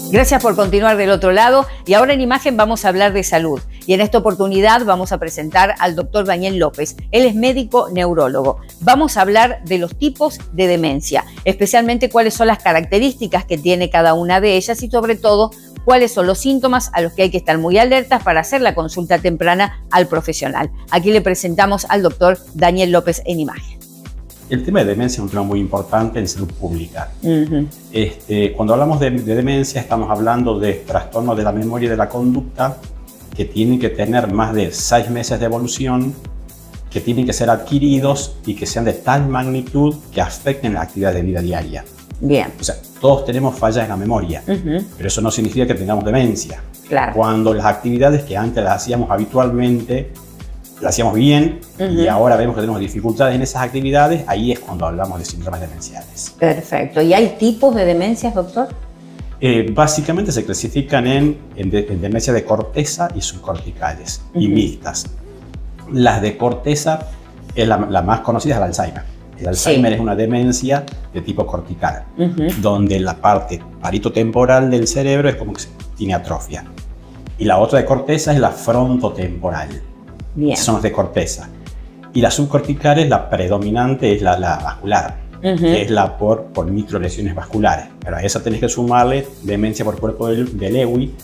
Gracias por continuar del otro lado y ahora en imagen vamos a hablar de salud y en esta oportunidad vamos a presentar al doctor Daniel López. Él es médico neurólogo. Vamos a hablar de los tipos de demencia, especialmente cuáles son las características que tiene cada una de ellas y sobre todo cuáles son los síntomas a los que hay que estar muy alertas para hacer la consulta temprana al profesional. Aquí le presentamos al doctor Daniel López en imagen. El tema de demencia es un tema muy importante en salud pública. Cuando hablamos de demencia estamos hablando de trastornos de la memoria y de la conducta que tienen que tener más de 6 meses de evolución, que tienen que ser adquiridos y que sean de tal magnitud que afecten la actividad de vida diaria. Bien. O sea, todos tenemos fallas en la memoria, pero eso no significa que tengamos demencia. Claro. Cuando las actividades que antes las hacíamos habitualmente la hacíamos bien y ahora vemos que tenemos dificultades en esas actividades, ahí es cuando hablamos de síndromes demenciales. Perfecto. ¿Y hay tipos de demencias, doctor? Básicamente se clasifican en demencia de corteza y subcorticales y mixtas. Las de corteza, la más conocida es el Alzheimer. El Alzheimer es una demencia de tipo cortical, donde la parte paritotemporal del cerebro es como que tiene atrofia. Y la otra de corteza es la frontotemporal. Bien. Son las de corteza. Y las subcorticales, la predominante es la vascular, que es la por microlesiones vasculares. Pero a esa tenés que sumarle demencia por cuerpo de Lewy,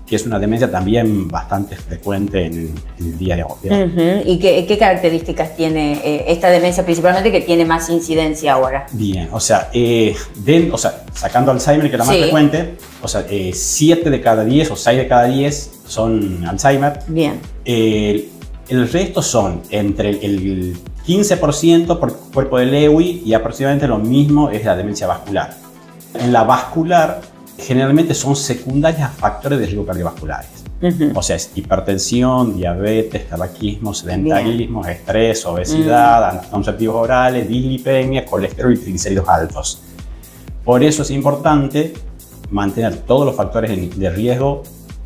que es una demencia también bastante frecuente en el día de hoy. ¿Y qué características tiene esta demencia, principalmente que tiene más incidencia ahora? Bien, o sea, sacando Alzheimer, que es la más frecuente, 7 de cada 10 o 6 de cada 10 son Alzheimer. Bien. El resto son entre el 15% por cuerpo de Lewy y aproximadamente lo mismo es la demencia vascular. En la vascular, generalmente son secundarias a factores de riesgo cardiovasculares. O sea, es hipertensión, diabetes, tabaquismo, sedentarismo, estrés, obesidad, anticonceptivos orales, dislipemia, colesterol y triglicéridos altos. Por eso es importante mantener todos los factores de riesgo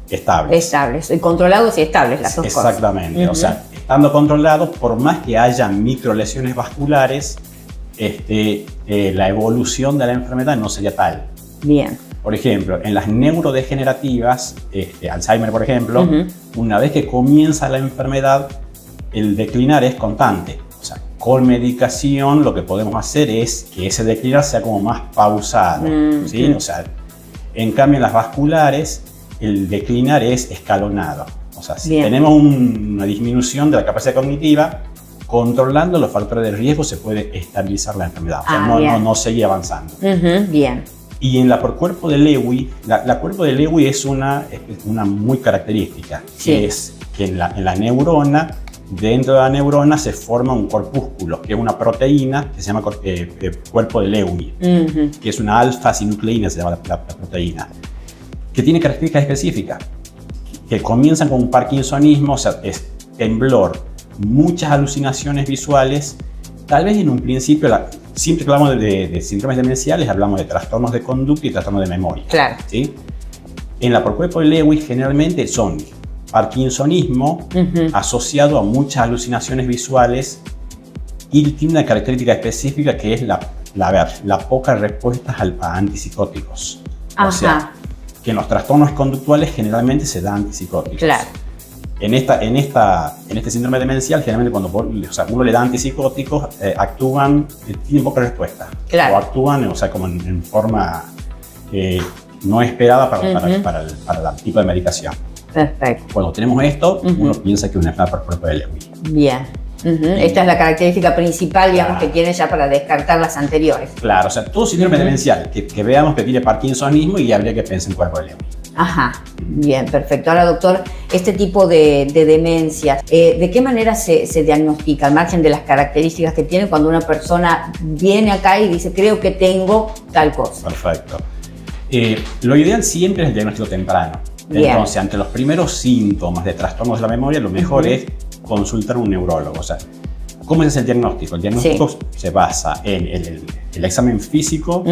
estables. Estables, controlados y estables las dos cosas. Exactamente, o sea, estando controlados, por más que haya microlesiones vasculares, la evolución de la enfermedad no sería tal. Bien. Por ejemplo, en las neurodegenerativas, Alzheimer por ejemplo, una vez que comienza la enfermedad, el declinar es constante. O sea, con medicación lo que podemos hacer es que ese declinar sea como más pausado. ¿Sí? O sea, en cambio en las vasculares, el declinar es escalonado. O sea, si tenemos una disminución de la capacidad cognitiva, controlando los factores de riesgo se puede estabilizar la enfermedad. O sea, no sigue avanzando. Bien. Y en la por cuerpo de Lewy, la cuerpo de Lewy es una muy característica, que es que en la neurona, dentro de la neurona se forma un corpúsculo, que es una proteína que se llama cuerpo de Lewy, que es una alfa-sinucleína, se llama la proteína, que tiene características específicas, que comienzan con un parkinsonismo, o sea, es temblor, muchas alucinaciones visuales, tal vez en un principio, siempre que hablamos de síndromes demenciales, hablamos de trastornos de conducta y trastornos de memoria. Claro. ¿Sí? En la por cuerpo de Lewy generalmente son parkinsonismo asociado a muchas alucinaciones visuales y tiene una característica específica que es la poca respuesta a antipsicóticos. O sea, que en los trastornos conductuales generalmente se da antipsicóticos. Claro. En este síndrome demencial, generalmente cuando uno le da antipsicóticos, tienen poca respuesta. Claro. O actúan como en forma no esperada para el tipo de medicación. Perfecto. Cuando tenemos esto, uno piensa que es una enfermedad por cuerpo de Lewy. Bien. Esta es la característica principal, digamos, que tiene ya para descartar las anteriores. Claro, o sea, todo síndrome demencial que veamos que tiene parkinsonismo y habría que pensar en cuerpo de Lewy. Bien, perfecto. Ahora, doctor, este tipo de demencias, ¿de qué manera se diagnostica, al margen de las características que tiene cuando una persona viene acá y dice, creo que tengo tal cosa? Perfecto. Lo ideal siempre es el diagnóstico temprano. Bien. Entonces, ante los primeros síntomas de trastornos de la memoria, lo mejor es consultar a un neurólogo. O sea, ¿cómo es el diagnóstico? El diagnóstico se basa en el examen físico,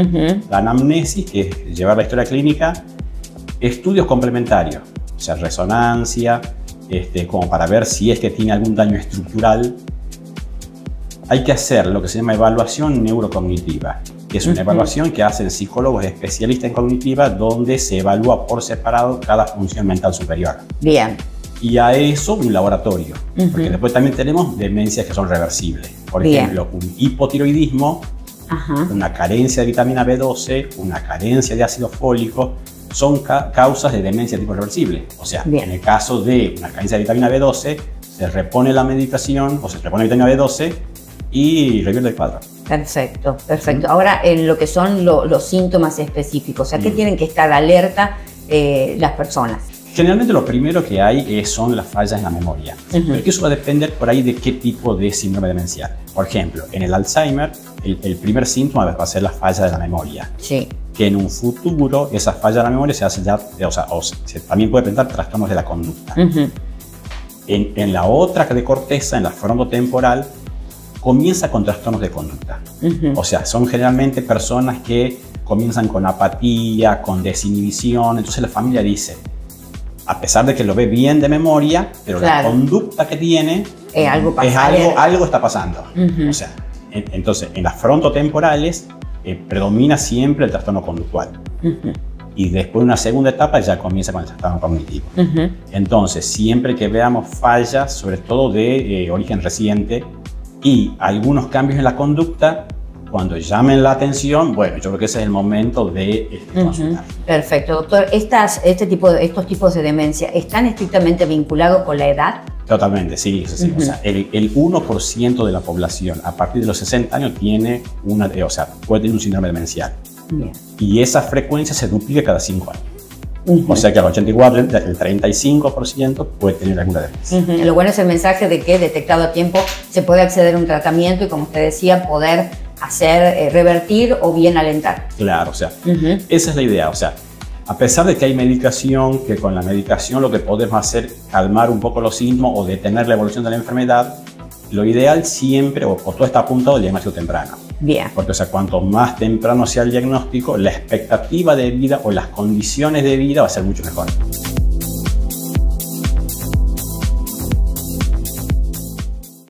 la anamnesis, que es llevar la historia clínica, estudios complementarios, o sea, resonancia, como para ver si es que tiene algún daño estructural. Hay que hacer lo que se llama evaluación neurocognitiva, que es una evaluación que hacen psicólogos especialistas en cognitiva, donde se evalúa por separado cada función mental superior. Bien. Y a eso un laboratorio, porque después también tenemos demencias que son reversibles. Por ejemplo, un hipotiroidismo, una carencia de vitamina B12, una carencia de ácido fólico, son causas de demencia tipo reversible. O sea, en el caso de una carencia de vitamina B12, se repone la medicación o se repone la vitamina B12 y revierte el cuadro. Perfecto, perfecto. Ahora, en lo que son los síntomas específicos, ¿a qué tienen que estar alerta las personas? Generalmente lo primero que hay son las fallas en la memoria. Pero eso va a depender por ahí de qué tipo de síndrome demencial. Por ejemplo, en el Alzheimer, el primer síntoma va a ser la falla de la memoria. Sí. Que en un futuro esa falla de la memoria se hace ya, se también puede presentar trastornos de la conducta. En la otra de corteza, en la frontotemporal, comienza con trastornos de conducta. O sea, son generalmente personas que comienzan con apatía, con desinhibición. Entonces la familia dice, a pesar de que lo ve bien de memoria, pero la conducta que tiene algo está pasando. O sea, entonces en las frontotemporales predomina siempre el trastorno conductual. Y después de una segunda etapa ya comienza con el trastorno cognitivo. Entonces, siempre que veamos fallas, sobre todo de origen reciente, y algunos cambios en la conducta, cuando llamen la atención, bueno, yo creo que ese es el momento de consultar. Perfecto, doctor. Estos tipos de demencia, ¿están estrictamente vinculados con la edad? Totalmente, sí. O sea, el 1% de la población a partir de los 60 años tiene puede tener un síndrome demencial. Bien. Y esa frecuencia se duplica cada 5 años. O sea que al 84, el 35% puede tener alguna demencia. Lo bueno es el mensaje de que detectado a tiempo se puede acceder a un tratamiento y, como usted decía, poder revertir o bien alentar. Claro, o sea, esa es la idea. O sea, a pesar de que hay medicación, que con la medicación lo que podemos hacer es calmar un poco los síntomas o detener la evolución de la enfermedad, lo ideal siempre, o todo está apuntado al diagnóstico temprano. Bien. Porque, o sea, cuanto más temprano sea el diagnóstico, la expectativa de vida o las condiciones de vida va a ser mucho mejor.